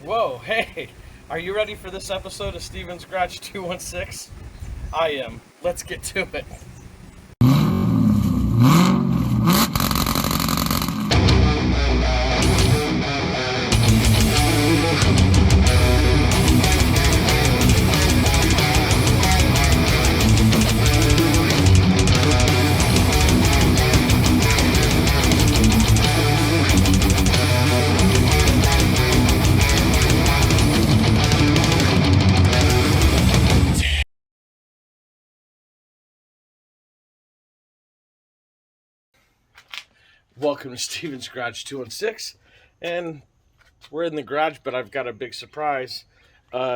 Whoa, hey, are you ready for this episode of Steven's Garage 216? I am. Let's get to it. Welcome to Steven's Garage 216, and we're in the garage, but I've got a big surprise.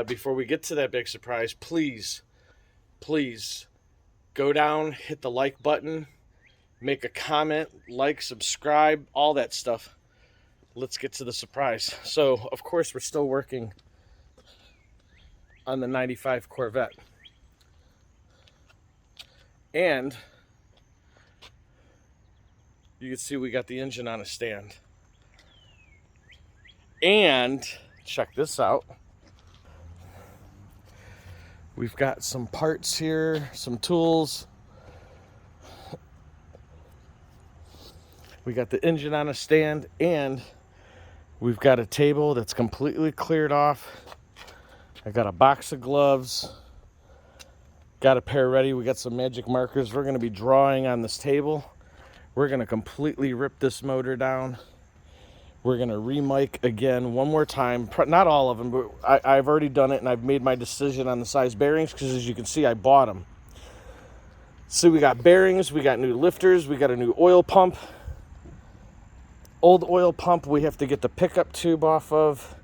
Before we get to that big surprise, please go down, hit the like button, make a comment, like, subscribe, all that stuff. Let's get to the surprise. So, of course, we're still working on the 95 Corvette. And you can see we got the engine on a stand. And check this out. We've got some parts here, some tools. We got the engine on a stand, and we've got a table that's completely cleared off. I got a box of gloves. Got a pair ready. We got some magic markers. We're going to be drawing on this table. We're going to completely rip this motor down. We're going to re-mic again one more time. Not all of them, but I've already done it, and I've made my decision on the size bearings because, as you can see, I bought them. So we got bearings, we got new lifters, we got a new oil pump. Old oil pump we have to get the pickup tube off of,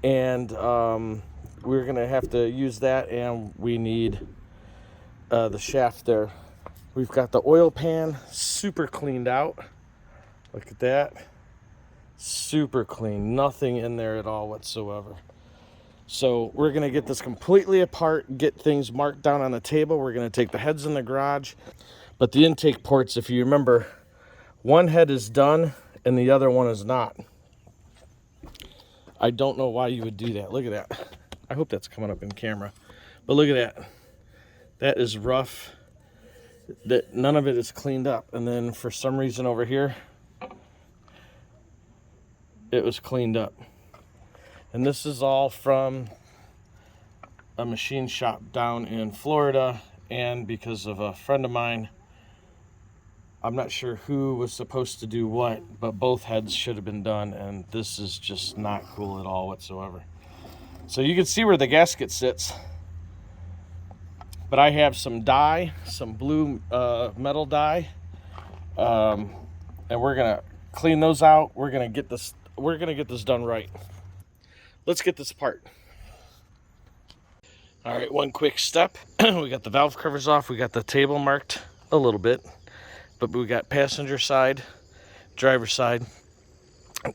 and we're going to have to use that, and we need the shaft there. We've got the oil pan super cleaned out. Look at that. Super clean. Nothing in there at all whatsoever. So we're going to get this completely apart, get things marked down on the table. We're going to take the heads in the garage. But the intake ports, if you remember, one head is done and the other one is not. I don't know why you would do that. Look at that. I hope that's coming up in camera. But look at that. That is rough. That none of it is cleaned up, and then for some reason over here it was cleaned up. And this is all from a machine shop down in Florida, and because of a friend of mine. I'm not sure who was supposed to do what, but both heads should have been done, and this is just not cool at all whatsoever. So you can see where the gasket sits. But I have some dye, some blue metal dye, and we're gonna clean those out. We're gonna get this done right. Let's get this apart. All right, one quick step. We got the valve covers off. We got the table marked a little bit, but we got passenger side, driver side.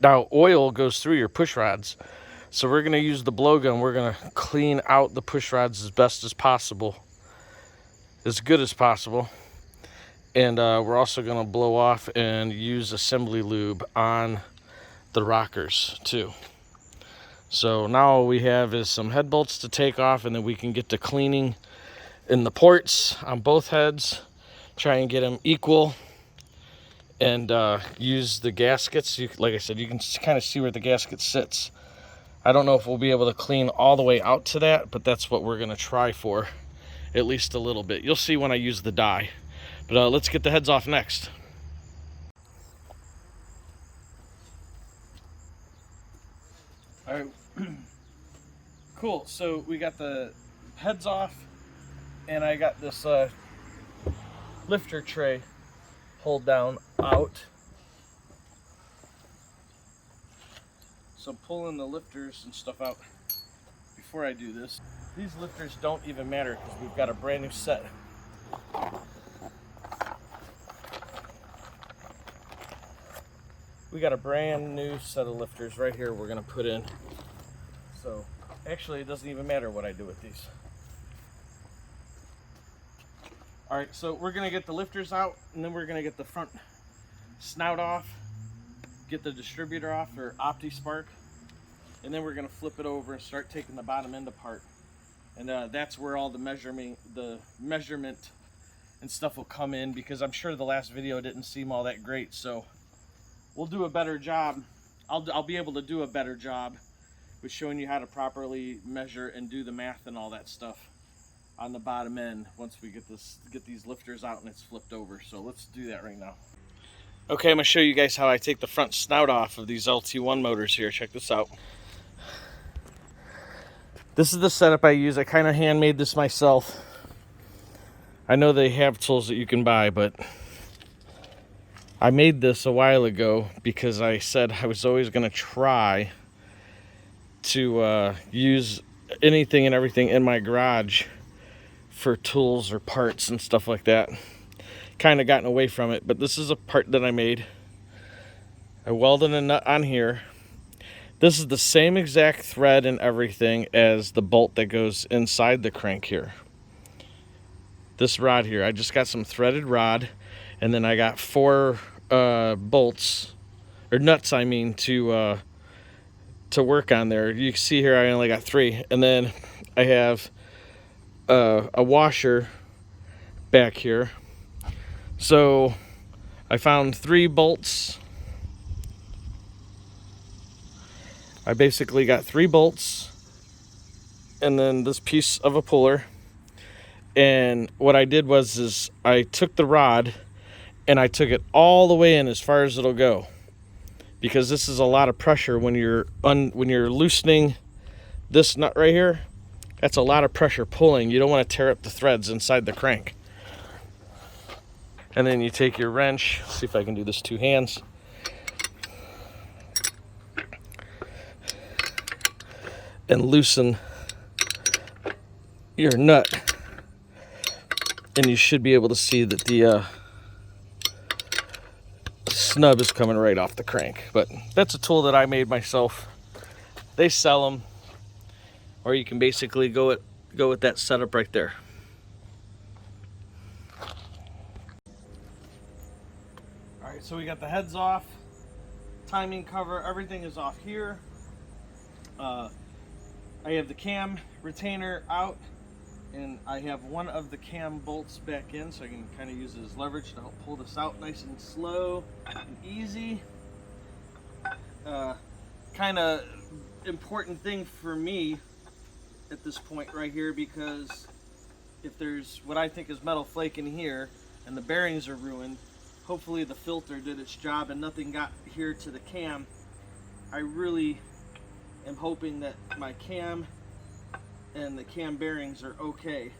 Now oil goes through your push rods, so we're gonna use the blowgun. We're gonna clean out the push rods as best as possible. As good as possible, and we're also going to blow off and use assembly lube on the rockers too. So now all we have is some head bolts to take off, and then we can get to cleaning in the ports on both heads, try and get them equal, and use the gaskets. Like I said, you can kind of see where the gasket sits. I don't know if we'll be able to clean all the way out to that, but that's what we're going to try for. At least a little bit. You'll see when I use the dye. But let's get the heads off next. All right. Cool. So we got the heads off, and I got this lifter tray hold down out. So I'm pulling the lifters and stuff out before I do this. These lifters don't even matter because we've got a brand new set. We got a brand new set of lifters right here we're going to put in. So actually it doesn't even matter what I do with these. Alright, so we're going to get the lifters out, and then we're going to get the front snout off, get the distributor off, or OptiSpark, and then we're going to flip it over and start taking the bottom end apart. And that's where all the measurement and stuff will come in, because I'm sure the last video didn't seem all that great. So we'll do a better job. I'll be able to do a better job with showing you how to properly measure and do the math and all that stuff on the bottom end once we get these lifters out and it's flipped over. So let's do that right now. Okay, I'm gonna show you guys how I take the front snout off of these LT1 motors here. Check this out. This is the setup I use. I kind of handmade this myself. I know they have tools that you can buy, but I made this a while ago because I said I was always going to try to use anything and everything in my garage for tools or parts and stuff like that. Kind of gotten away from it, but this is a part that I made. I welded a nut on here. This is the same exact thread and everything as the bolt that goes inside the crank here. This rod here, I just got some threaded rod, and then I got 4 bolts, or nuts I mean, to work on there. You can see here I only got 3, and then I have a washer back here. So I found 3 bolts. I basically got 3 bolts and then this piece of a puller. And what I did was I took the rod and I took it all the way in as far as it'll go, because this is a lot of pressure when you're loosening this nut right here. That's a lot of pressure pulling. You don't want to tear up the threads inside the crank. And then you take your wrench. See if I can do this 2 hands. And loosen your nut. And you should be able to see that the snub is coming right off the crank. But that's a tool that I made myself. They sell them, or you can basically go with that setup right there. All right, so we got the heads off, timing cover, everything is off here. I have the cam retainer out, and I have one of the cam bolts back in, so I can kind of use it as leverage to help pull this out nice and slow and easy. Kind of important thing for me at this point right here, because if there's what I think is metal flake in here and the bearings are ruined, hopefully the filter did its job and nothing got here to the cam. I really am hoping that my cam and the cam bearings are okay.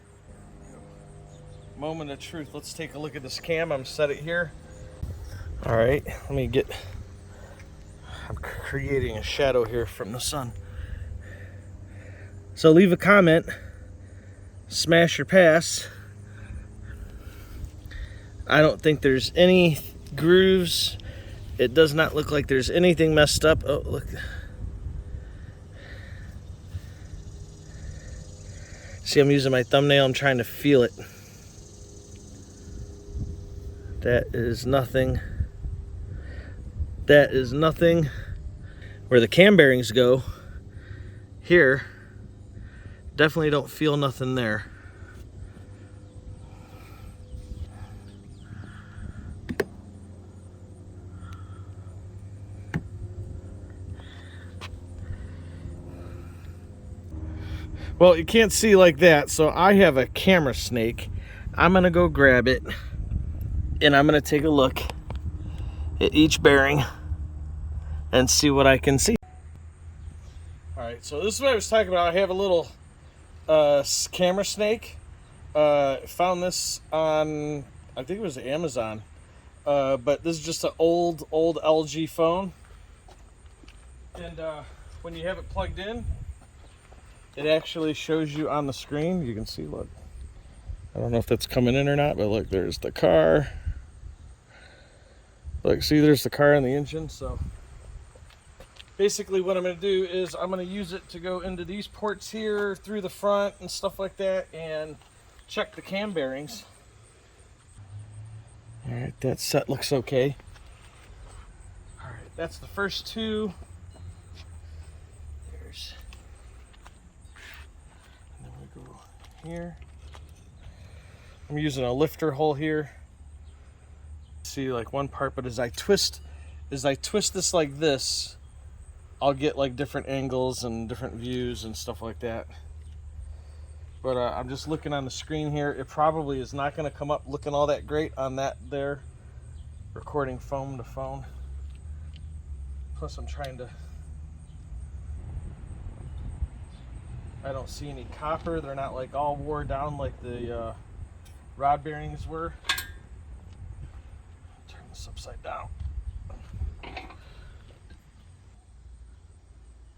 Moment of truth. Let's take a look at this cam. I'm set it here. All right, let me get, I'm creating a shadow here from the sun. So leave a comment, smash or pass. I don't think there's any grooves. It does not look like there's anything messed up. Oh, look. See, I'm using my thumbnail. I'm trying to feel it. That is nothing. That is nothing. Where the cam bearings go, here, definitely don't feel nothing there. Well, you can't see like that, so I have a camera snake. I'm gonna go grab it, and I'm gonna take a look at each bearing and see what I can see. All right, so this is what I was talking about. I have a little camera snake. Found this on, I think it was Amazon, but this is just an old LG phone. And when you have it plugged in, it actually shows you on the screen. You can see, look. I don't know if that's coming in or not, but look, there's the car. Look, see, there's the car and the engine. So basically what I'm going to do is I'm going to use it to go into these ports here through the front and stuff like that and check the cam bearings. All right, that set looks okay. All right, that's the first 2. here. I'm using a lifter hole here. See like one part, but as I twist this like this, I'll get like different angles and different views and stuff like that. But I'm just looking on the screen here. It probably is not going to come up looking all that great on that there, recording phone to phone. Plus I'm trying to, I don't see any copper. They're not like all wore down like the rod bearings were. Turn this upside down.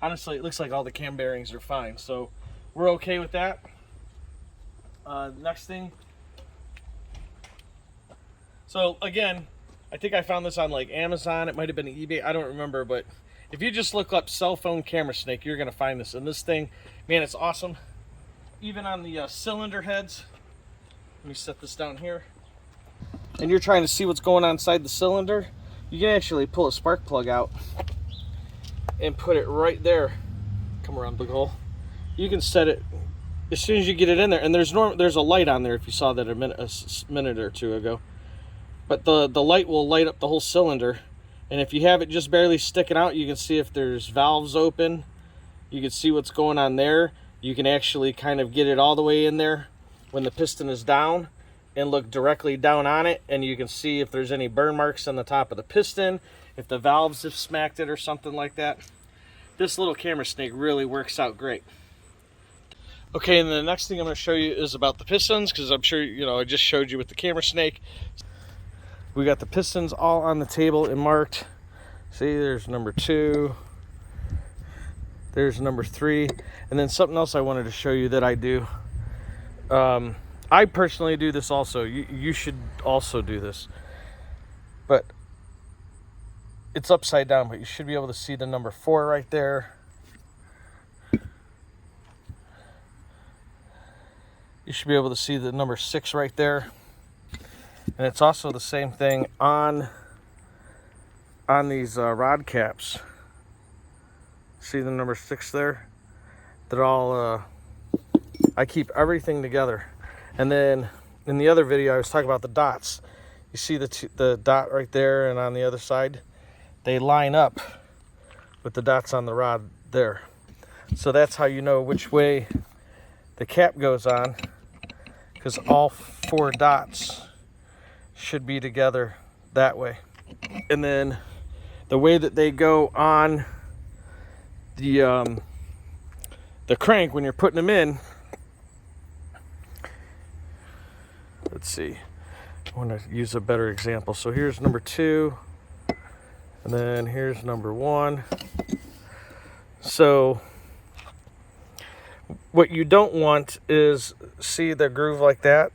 Honestly, it looks like all the cam bearings are fine, so we're okay with that. Next thing. So again, I think I found this on like Amazon. It might have been eBay. I don't remember, but if you just look up cell phone camera snake, you're gonna find this. And this thing, man, it's awesome. Even on the cylinder heads. Let me set this down here. And you're trying to see what's going on inside the cylinder. You can actually pull a spark plug out and put it right there. Come around, big hole. You can set it as soon as you get it in there, and there's a light on there if you saw that a minute or two ago. But the light will light up the whole cylinder, and if you have it just barely sticking out, you can see if there's valves open. You can see what's going on there. You can actually kind of get it all the way in there when the piston is down and look directly down on it, and you can see if there's any burn marks on the top of the piston, if the valves have smacked it or something like that. This little camera snake really works out great. Okay, and the next thing I'm going to show you is about the pistons, because I'm sure, you know, I just showed you with the camera snake. We got the pistons all on the table and marked. See, there's number 2. There's number 3. And then something else I wanted to show you that I do. I personally do this also. You should also do this. But it's upside down, but you should be able to see the number 4 right there. You should be able to see the number 6 right there. And it's also the same thing on these rod caps. See the number 6 there? They're all, I keep everything together. And then in the other video, I was talking about the dots. You see the dot right there and on the other side? They line up with the dots on the rod there. So that's how you know which way the cap goes on, because all 4 dots should be together that way. And then the way that they go on the crank when you're putting them in, let's see, I want to use a better example. So here's number 2, and then here's number 1. So what you don't want is, see the groove like that?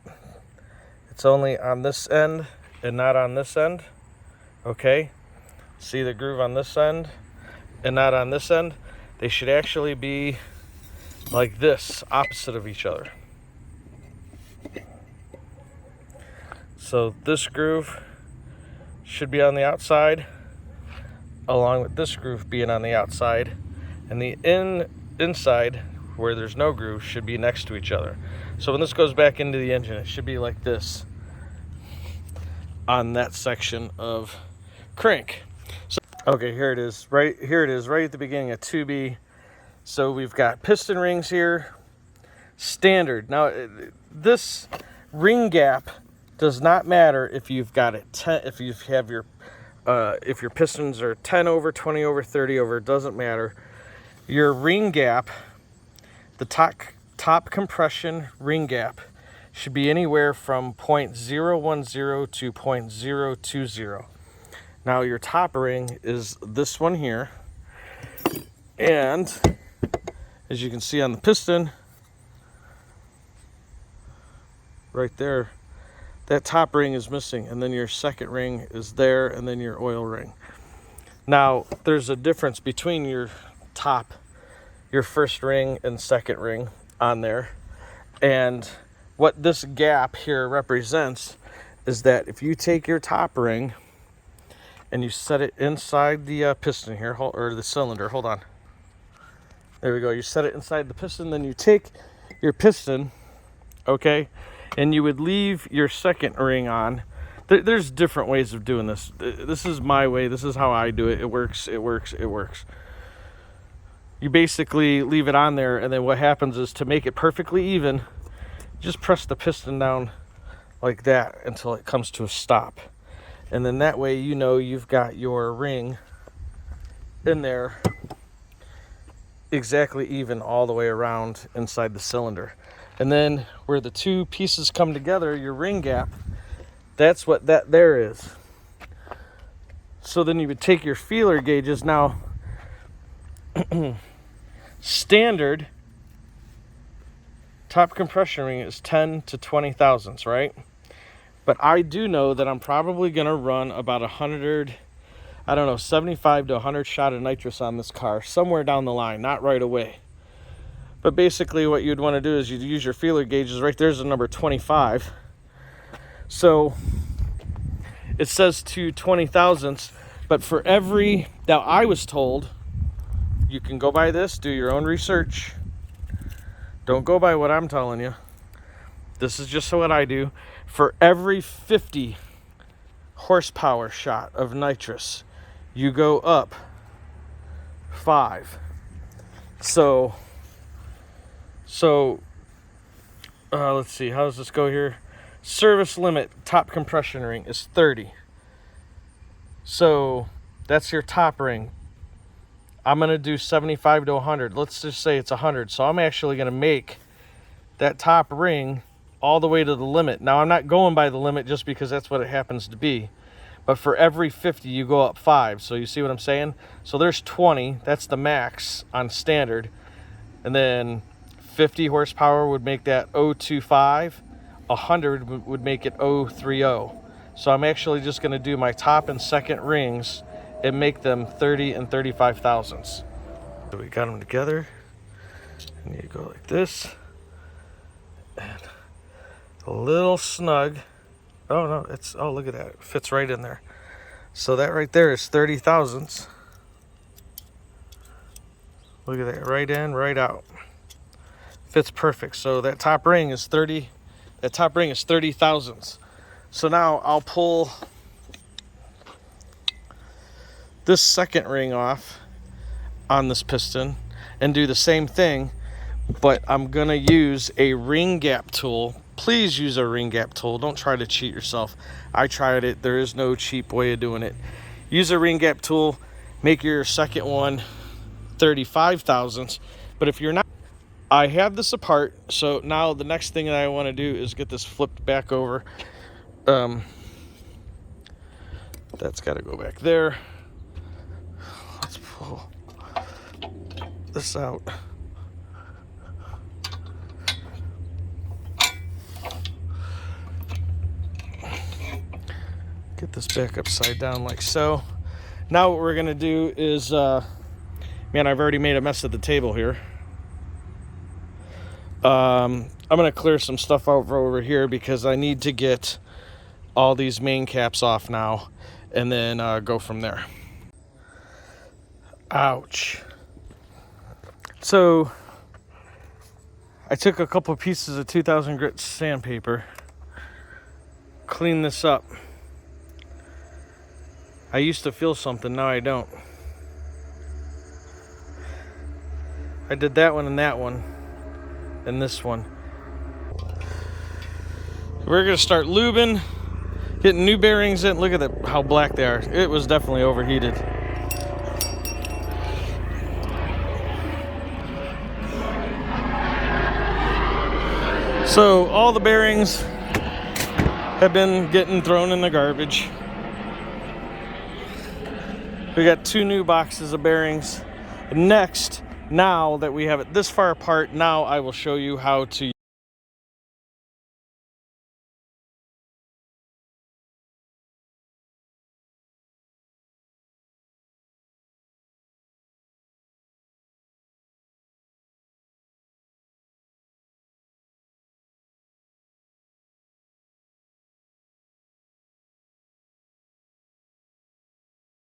It's only on this end and not on this end. Okay? See the groove on this end and not on this end? They should actually be like this, opposite of each other. So this groove should be on the outside, along with this groove being on the outside, and the inside, where there's no groove, should be next to each other. So when this goes back into the engine, it should be like this on that section of crank. So, okay, here it is right at the beginning of 2B. So we've got piston rings here, standard. Now this ring gap does not matter if you've got it 10, if your pistons are 10 over, 20 over, 30 over, it doesn't matter. Your ring gap, the top compression ring gap, should be anywhere from 0.010 to 0.020. Now your top ring is this one here, and as you can see on the piston right there, that top ring is missing, and then your second ring is there, and then your oil ring. Now there's a difference between your first ring and second ring on there, and what this gap here represents is that if you take your top ring and you set it inside the piston here, or the cylinder, hold on, there we go, you set it inside the piston, then you take your piston okay? And you would leave your second ring on. There's different ways of doing this. This is my way. This is how I do it. It works, it works, it works. You basically leave it on there, and then what happens is, to make it perfectly even, just press the piston down like that until it comes to a stop. And then that way you know you've got your ring in there exactly even all the way around inside the cylinder. And then where the two pieces come together, your ring gap, that's what that there is. So then you would take your feeler gauges. Now, standard top compression ring is 10 to 20 thousandths, right? But I do know that I'm probably gonna run about 100, I don't know, 75 to 100 shot of nitrous on this car somewhere down the line, not right away. But basically what you'd want to do is you'd use your feeler gauges. Right there's the number 25. So it says to 20 thousandths, but for every, now I was told, you can go by this, do your own research. Don't go by what I'm telling you. This is just what I do. For every 50 horsepower shot of nitrous, you go up 5. So let's see, how does this go here? Service limit top compression ring is 30. So that's your top ring. I'm gonna do 75 to 100. Let's just say it's 100. So I'm actually gonna make that top ring all the way to the limit. Now I'm not going by the limit just because that's what it happens to be. But for every 50, you go up 5. So you see what I'm saying? So there's 20, that's the max on standard. And then 50 horsepower would make that 025. 100 would make it 030. So I'm actually just gonna do my top and second rings and make them 30 and 35 thousandths. So we got them together. And you go like this. And a little snug. Oh no, it's, oh look at that, it fits right in there. So that right there is 30 thousandths. Look at that, right in, right out. Fits perfect. So that top ring is 30, that top ring is 30 thousandths. So now I'll pull this second ring off on this piston and do the same thing, but I'm gonna use a ring gap tool. Please use a ring gap tool. Don't try to cheat yourself. I tried it. There is no cheap way of doing it. Use a ring gap tool. Make your second one 35 thousandths. But if you're not, I have this apart. So now the next thing that I want to do is get this flipped back over. That's got to go back there. Let's pull this out. Get this back upside down like so. Now what we're gonna do is, man, I've already made a mess of the table here. I'm gonna clear some stuff over here because I need to get all these main caps off now and then go from there. Ouch. So I took a couple pieces of 2000 grit sandpaper, cleaned this up. I used to feel something, now I don't. I did that one and this one. We're gonna start lubing, getting new bearings in. Look at how black they are. It was definitely overheated. So all the bearings have been getting thrown in the garbage. We got 2 new boxes of bearings. Next, now that we have it this far apart, now I will show you how to